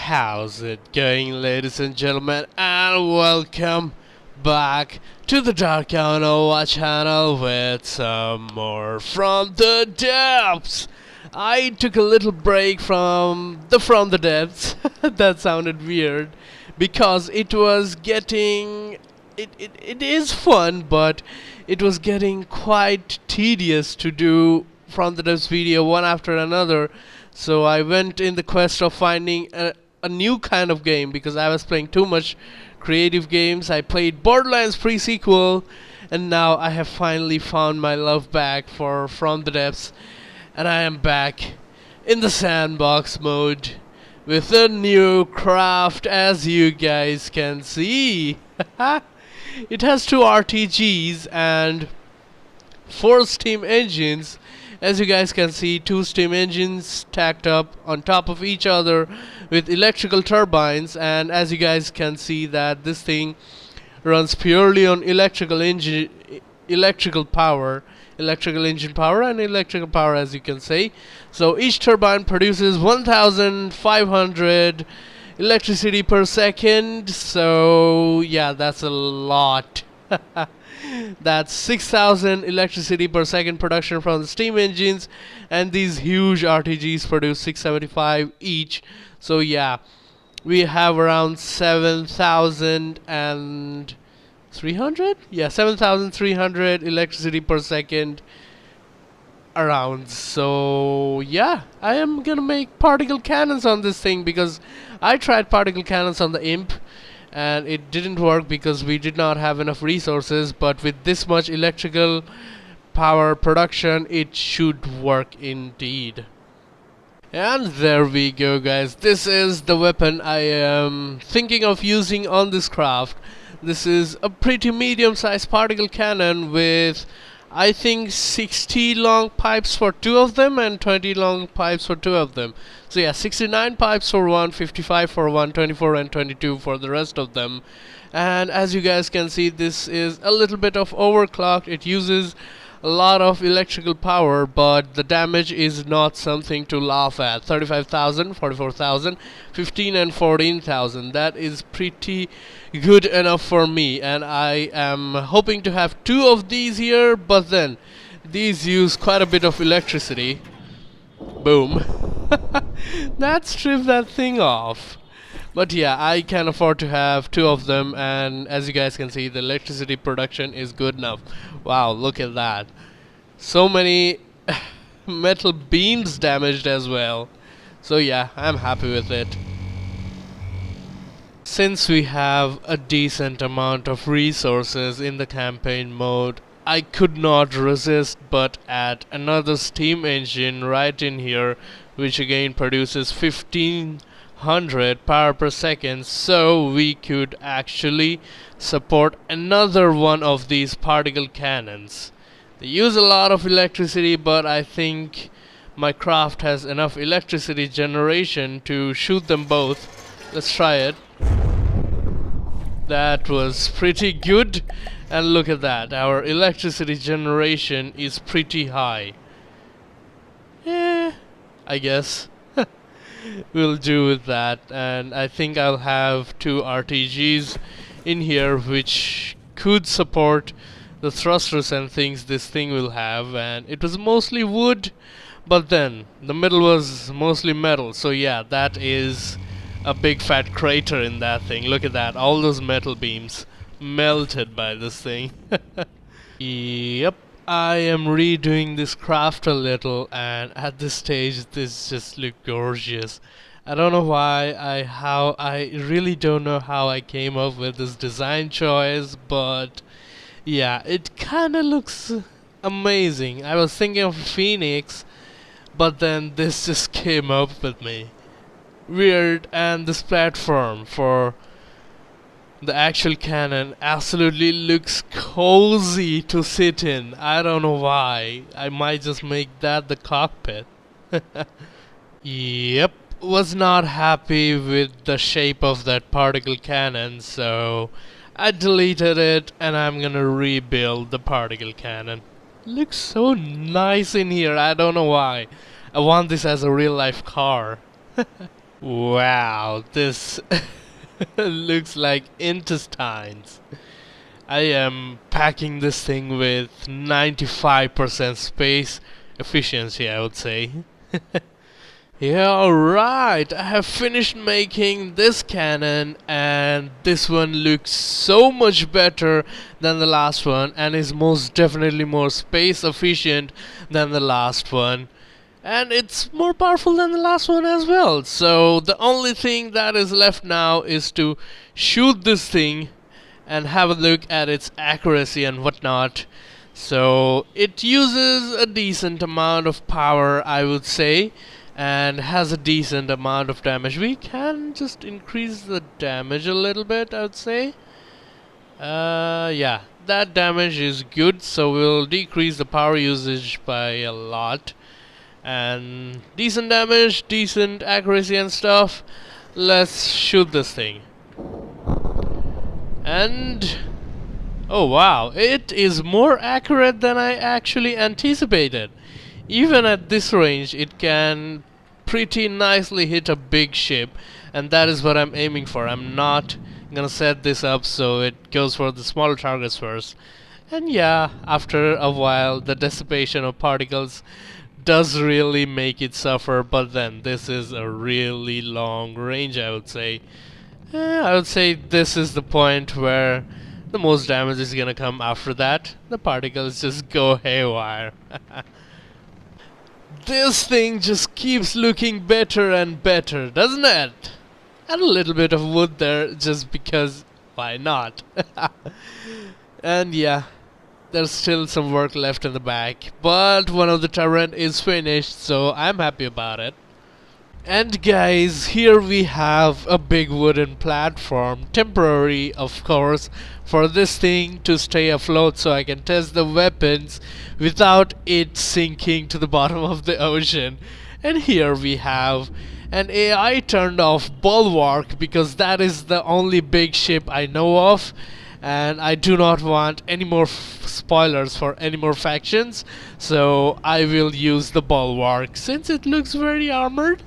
How's it going, ladies and gentlemen, and welcome back to the Dark Overwatch channel with some more From the Depths. I took a little break from the Depths. That sounded weird because it was getting it is fun, but it was getting quite tedious to do From the Depths video one after another. So I went in the quest of finding a new kind of game because I was playing too much creative games. I played Borderlands pre-sequel, and now I have finally found my love back for From the Depths, and I am back in the sandbox mode with a new craft, as you guys can see. It has 2 RTGs and 4 steam engines. As you guys can see, 2 steam engines stacked up on top of each other with electrical turbines, and as you guys can see that this thing runs purely on electrical engine power, as you can say. So each turbine produces 1,500 electricity per second. So yeah, that's a lot. That's 6,000 electricity per second production from the steam engines, and these huge RTGs produce 675 each. So yeah, we have around 7,300? Yeah, 7,300 electricity per second around. So yeah, I am gonna make particle cannons on this thing because I tried particle cannons on the Imp and it didn't work because we did not have enough resources, but with this much electrical power production it should work indeed. And there we go, guys. This is the weapon I am thinking of using on this craft. This is a pretty medium-sized particle cannon with, I think, 60 long pipes for 2 of them and 20 long pipes for 2 of them. So yeah, 69 pipes for one, 55 for one, 24 and 22 for the rest of them. And as you guys can see, this is a little bit of overclocked. It uses a lot of electrical power, but the damage is not something to laugh at. 35,000, 44,000, 15 and 14,000. That is pretty good enough for me, and I am hoping to have 2 of these here, but then these use quite a bit of electricity. Boom. That stripped that thing off. But yeah, I can afford to have 2 of them, and as you guys can see, the electricity production is good enough. Wow, look at that. So many metal beams damaged as well. So yeah, I'm happy with it. Since we have a decent amount of resources in the campaign mode, I could not resist but add another steam engine right in here, which again produces 1,500 power per second, so we could actually support another one of these particle cannons. They use a lot of electricity, but I think my craft has enough electricity generation to shoot them both. Let's try it. That was pretty good, and look at that, our electricity generation is pretty high. I guess we'll do with that, and I think I'll have 2 RTGs in here which could support the thrusters and things this thing will have. And it was mostly wood, but then the middle was mostly metal, so yeah, that is a big fat crater in that thing. Look at that, all those metal beams melted by this thing. Yep, I am redoing this craft a little, and at this stage this just looks gorgeous. I don't know why, I really don't know how I came up with this design choice, but yeah, it kinda looks amazing. I was thinking of Phoenix, but then this just came up with me. Weird, and this platform for the actual cannon absolutely looks cozy to sit in. I don't know why. I might just make that the cockpit. Yep, was not happy with the shape of that particle cannon, so I deleted it and I'm gonna rebuild the particle cannon. Looks so nice in here, I don't know why. I want this as a real life car. Wow, this looks like intestines. I am packing this thing with 95% space efficiency, I would say. Yeah, alright, I have finished making this cannon, and this one looks so much better than the last one and is most definitely more space efficient than the last one. And it's more powerful than the last one as well. So the only thing that is left now is to shoot this thing and have a look at its accuracy and whatnot. So it uses a decent amount of power, I would say, and has a decent amount of damage. We can just increase the damage a little bit, I would say. Yeah, that damage is good, so we'll decrease the power usage by a lot. And decent damage, decent accuracy and stuff. Let's shoot this thing. And oh wow, it is more accurate than I actually anticipated. Even at this range, it can pretty nicely hit a big ship, and that is what I'm aiming for. I'm not gonna set this up so it goes for the smaller targets first. And yeah, after a while, the dissipation of particles does really make it suffer, but then this is a really long range, I would say. I would say this is the point where the most damage is gonna come. After that, the particles just go haywire. This thing just keeps looking better and better, doesn't it? And a little bit of wood there, just because, why not? And yeah, there's still some work left in the back, but one of the turret is finished, so I'm happy about it. And guys, here we have a big wooden platform, temporary of course, for this thing to stay afloat so I can test the weapons without it sinking to the bottom of the ocean. And here we have an AI turned off Bulwark, because that is the only big ship I know of, and I do not want any more spoilers for any more factions, so I will use the Bulwark since it looks very armored.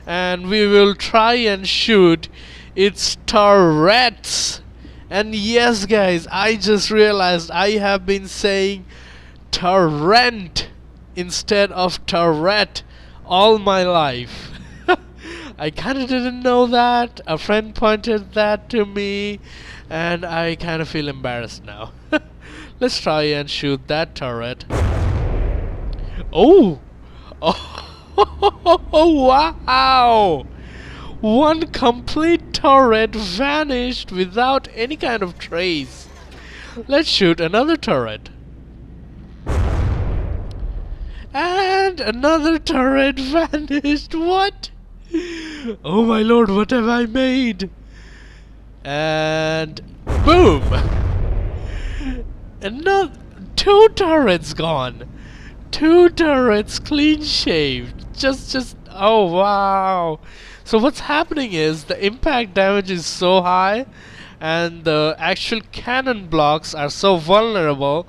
And we will try and shoot its turrets. And yes guys, I just realized I have been saying torrent instead of turret all my life. I kinda didn't know that. A friend pointed that to me, and I kinda feel embarrassed now. Let's try and shoot that turret. Oh! Oh, wow! One complete turret vanished without any kind of trace. Let's shoot another turret. And another turret vanished. What? Oh my lord, what have I made? And boom! Another two turrets gone. Two turrets clean shaved. Just oh wow. So what's happening is the impact damage is so high and the actual cannon blocks are so vulnerable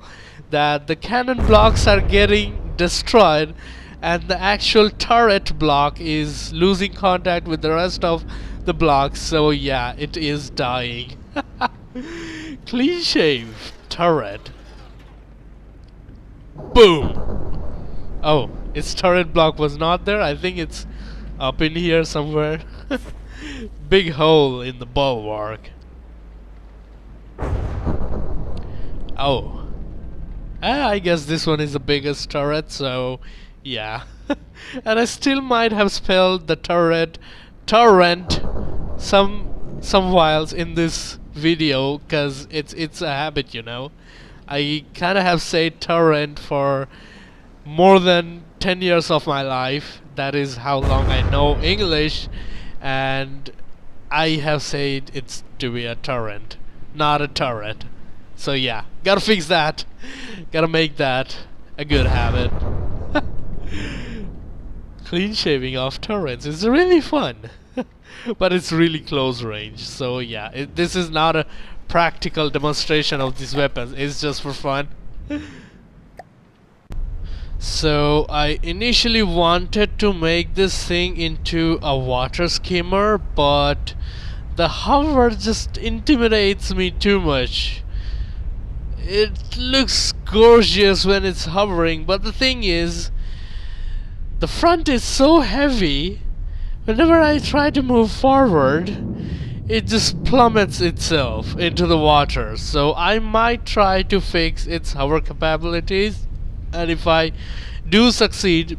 that the cannon blocks are getting destroyed and the actual turret block is losing contact with the rest of the blocks. So yeah, it is dying. Clean shave turret. Boom. Oh, its turret block was not there. I think it's up in here somewhere. Big hole in the bulwark. Oh. I guess this one is the biggest turret, so yeah. And I still might have spelled the torrent some whiles in this video, cause it's a habit, you know. I kinda have said torrent for more than 10 years of my life. That is how long I know English, and I have said it's to be a torrent, not a turret. So yeah, gotta fix that. Gotta make that a good habit. Clean shaving off turrets is really fun. But it's really close range, so yeah, this is not a practical demonstration of these weapons, it's just for fun. So I initially wanted to make this thing into a water skimmer, but the hover just intimidates me too much. It looks gorgeous when it's hovering, but the thing is, the front is so heavy, whenever I try to move forward, it just plummets itself into the water. So I might try to fix its hover capabilities, and if I do succeed,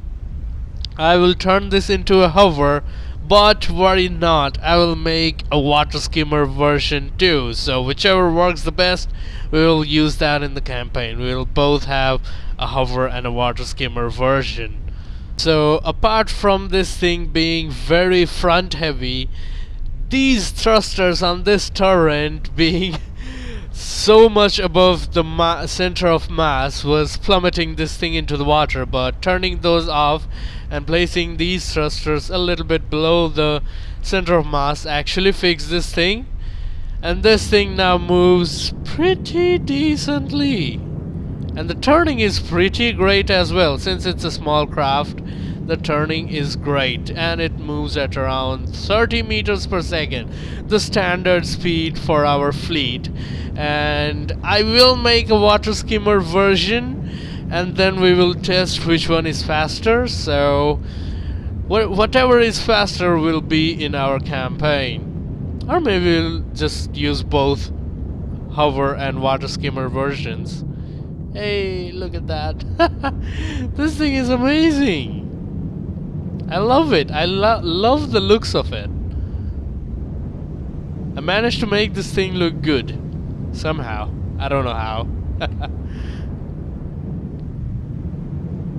I will turn this into a hover. But worry not, I will make a water skimmer version too. So whichever works the best, we will use that in the campaign. We will both have a hover and a water skimmer version. So apart from this thing being very front heavy, these thrusters on this turret being so much above the center of mass was plummeting this thing into the water, but turning those off and placing these thrusters a little bit below the center of mass actually fixed this thing, and this thing now moves pretty decently. And the turning is pretty great as well. Since it's a small craft, the turning is great, and it moves at around 30 meters per second, the standard speed for our fleet. And I will make a water skimmer version, and then we will test which one is faster. So whatever is faster will be in our campaign, or maybe we'll just use both hover and water skimmer versions. Hey, look at that. This thing is amazing. I love it. I love the looks of it. I managed to make this thing look good. Somehow. I don't know how.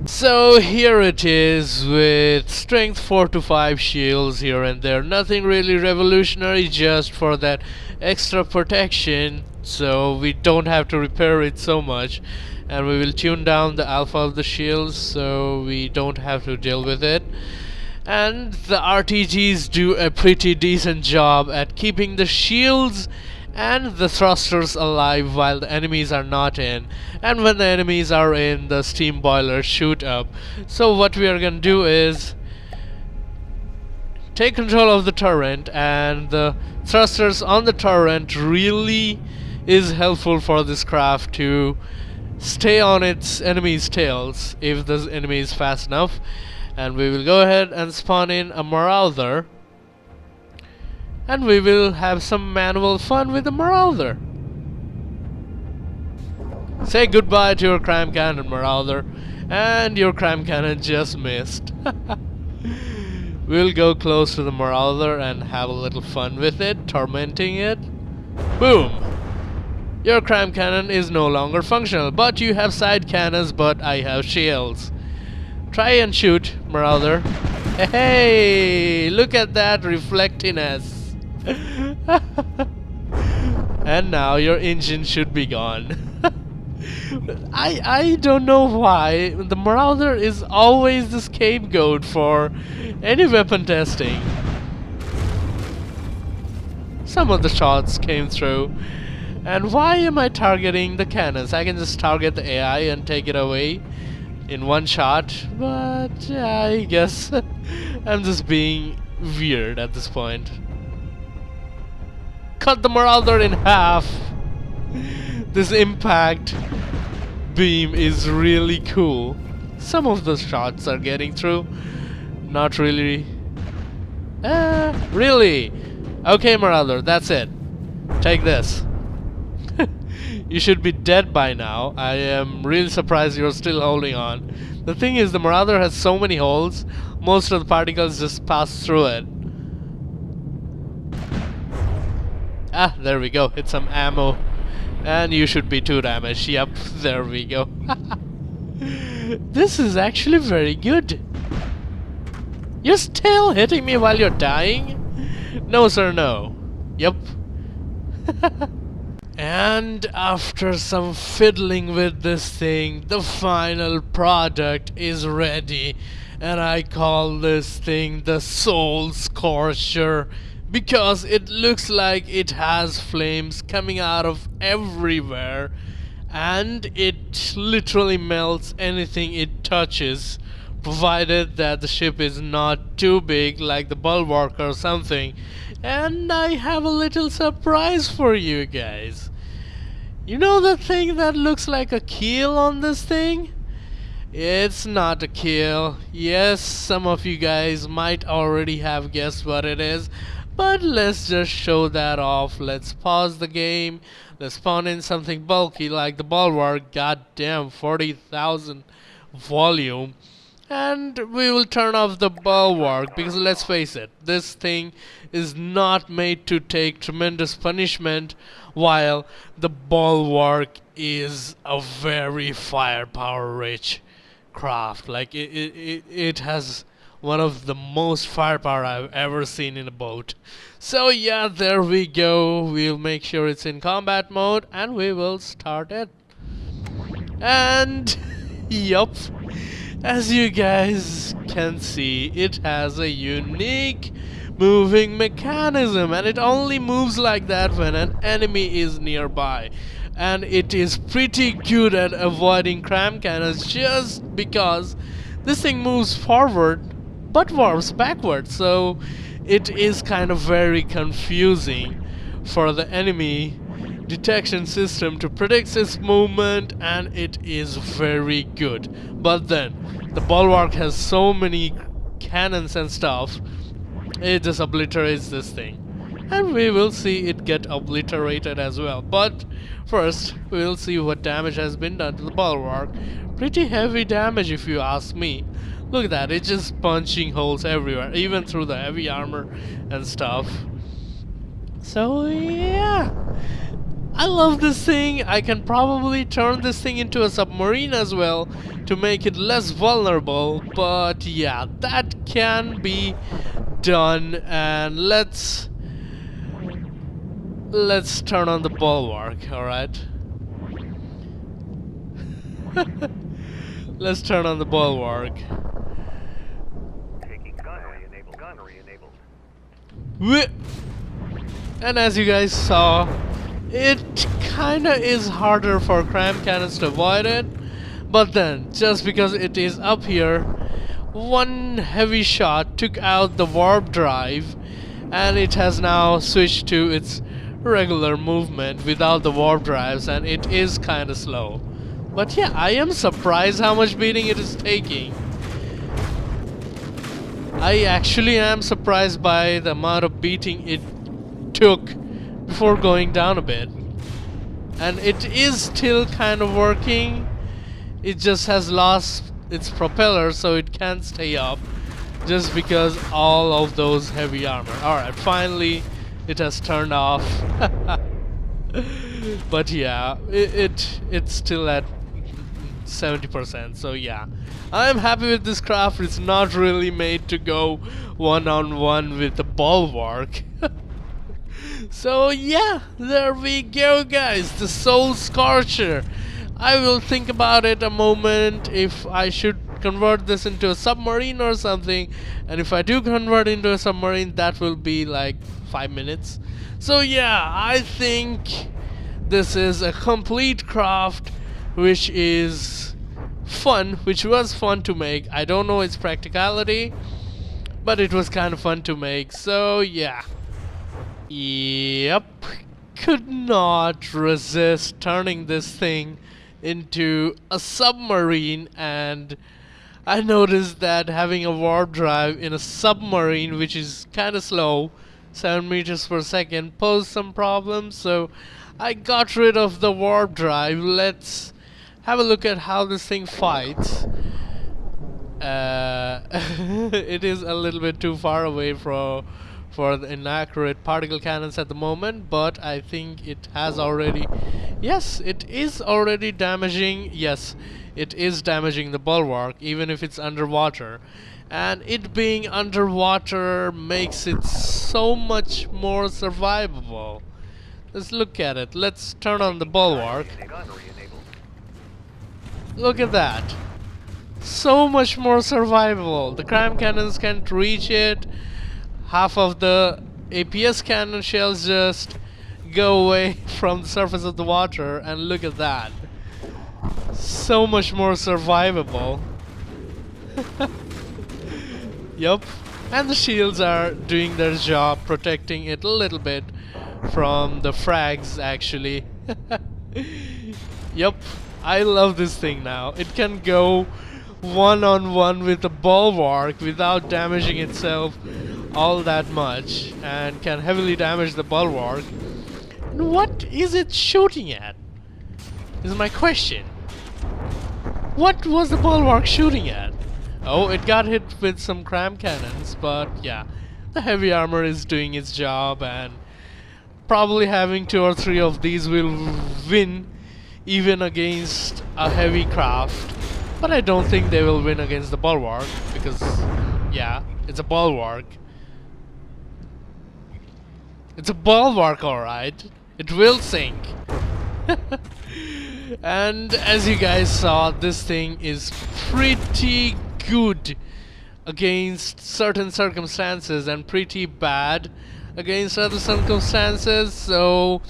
So here it is with strength 4 to 5 shields here and there. Nothing really revolutionary, just for that extra protection, so we don't have to repair it so much. And we will tune down the alpha of the shields so we don't have to deal with it. And the RTGs do a pretty decent job at keeping the shields and the thrusters alive while the enemies are not in. And when the enemies are in, the steam boilers shoot up. So what we are gonna do is take control of the turret, and the thrusters on the turret really is helpful for this craft to stay on its enemies' tails if the enemy is fast enough. And we will go ahead and spawn in a Marauder, and we will have some manual fun with the Marauder. Say goodbye to your crime cannon, Marauder, and your crime cannon just missed. We'll go close to the Marauder and have a little fun with it, tormenting it. Boom! Your crime cannon is no longer functional, but you have side cannons, but I have shields. Try and shoot, Marauder. Hey, look at that reflectiness. And now your engine should be gone. I don't know why the Marauder is always the scapegoat for any weapon testing. Some of the shots came through. And why am I targeting the cannons? I can just target the AI and take it away in one shot, but I guess I'm just being weird at this point. Cut the Marauder in half. This impact beam is really cool. Some of the shots are getting through. Not really. Really? Okay, Marauder, that's it. Take this. You should be dead by now. I am really surprised you're still holding on. The thing is, the Marauder has so many holes, most of the particles just pass through it. Ah, there we go. Hit some ammo. And you should be too damaged. Yep, there we go. This is actually very good. You're still hitting me while you're dying? No, sir, no. Yep. And after some fiddling with this thing, the final product is ready. And I call this thing the Soul Scorcher, because it looks like it has flames coming out of everywhere. and it literally melts anything it touches, provided that the ship is not too big like the Bulwark or something. And I have a little surprise for you guys. You know the thing that looks like a keel on this thing? It's not a keel. Yes, some of you guys might already have guessed what it is, but let's just show that off. Let's pause the game. Let's spawn in something bulky like the Bulwark. Goddamn, 40,000 volume. And we will turn off the Bulwark, because let's face it, this thing is not made to take tremendous punishment, while the Bulwark is a very firepower rich craft. Like it has one of the most firepower I've ever seen in a boat. So yeah, there we go. We'll make sure it's in combat mode and we will start it. And yup, as you guys can see, it has a unique moving mechanism, and it only moves like that when an enemy is nearby. And it is pretty good at avoiding cram cannons, just because this thing moves forward but warps backwards, so it is kind of very confusing for the enemy detection system to predict its movement, and it is very good. But then the Bulwark has so many cannons and stuff, it just obliterates this thing, and we will see it get obliterated as well. But first we'll see what damage has been done to the Bulwark. Pretty heavy damage if you ask me. Look at that, it's just punching holes everywhere, even through the heavy armor and stuff. So yeah, I love this thing. I can probably turn this thing into a submarine as well to make it less vulnerable, but yeah, that can be done. And let's turn on the Bulwark, alright? Let's turn on the Bulwark. Taking gunnery enabled. Gunnery enabled. And as you guys saw, it kinda is harder for cram cannons to avoid it, but then just because it is up here, one heavy shot took out the warp drive, and it has now switched to its regular movement without the warp drives, and it is kinda slow. But yeah, I am surprised how much beating it is taking. I actually am surprised by the amount of beating it took before going down a bit. And it is still kind of working. It just has lost its propeller, so it can't stay up, just because all of those heavy armor. Alright, finally it has turned off. But yeah, it's still at 70%, so yeah, I'm happy with this craft. It's not really made to go one-on-one with the Bulwark. So yeah, there we go guys, the Soul Scorcher. I will think about it a moment if I should convert this into a submarine or something, and if I do convert into a submarine, that will be like 5 minutes. So yeah, I think this is a complete craft which is fun, which was fun to make. I don't know its practicality, but it was kind of fun to make. So yeah, yep, could not resist turning this thing into a submarine. And I noticed that having a warp drive in a submarine, which is kind of slow, 7 meters per second, posed some problems, so I got rid of the warp drive. Let's have a look at how this thing fights. It is a little bit too far away for the inaccurate particle cannons at the moment, but I think it has already... Yes, it is already damaging. Yes, it is damaging the Bulwark, even if it's underwater. And it being underwater makes it so much more survivable. Let's look at it. Let's turn on the Bulwark. Look at that. So much more survivable. The cram cannons can't reach it. Half of the APS cannon shells just go away from the surface of the water, and look at that. So much more survivable. Yup. And the shields are doing their job, protecting it a little bit from the frags, actually. Yup. I love this thing now. It can go one-on-one with the Bulwark without damaging itself all that much, and can heavily damage the Bulwark. And what is it shooting at? Is my question. What was the Bulwark shooting at? Oh, it got hit with some cram cannons, but yeah, the heavy armor is doing its job, and probably having 2 or 3 of these will win even against a heavy craft. But I don't think they will win against the Bulwark, because yeah, it's a Bulwark. It's a Bulwark, alright. It will sink. And as you guys saw, this thing is pretty good against certain circumstances and pretty bad against other circumstances. So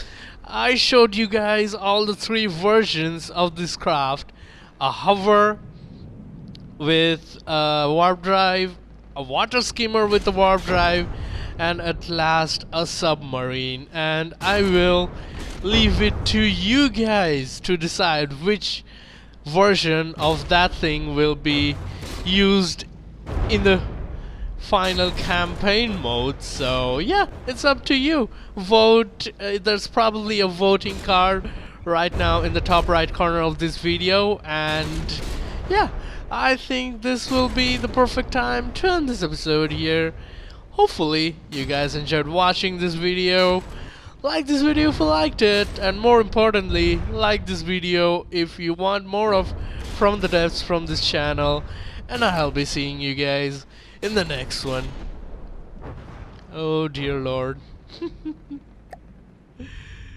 I showed you guys all the 3 versions of this craft: a hover with a warp drive, a water skimmer with a warp drive, and at last a submarine. And I will leave it to you guys to decide which version of that thing will be used in the final campaign mode. So yeah, it's up to you. Vote. There's probably a voting card right now in the top right corner of this video, and yeah, I think this will be the perfect time to end this episode here. Hopefully you guys enjoyed watching this video. Like this video if you liked it, and more importantly, like this video if you want more of From the Depths from this channel, and I'll be seeing you guys in the next one. Oh dear Lord.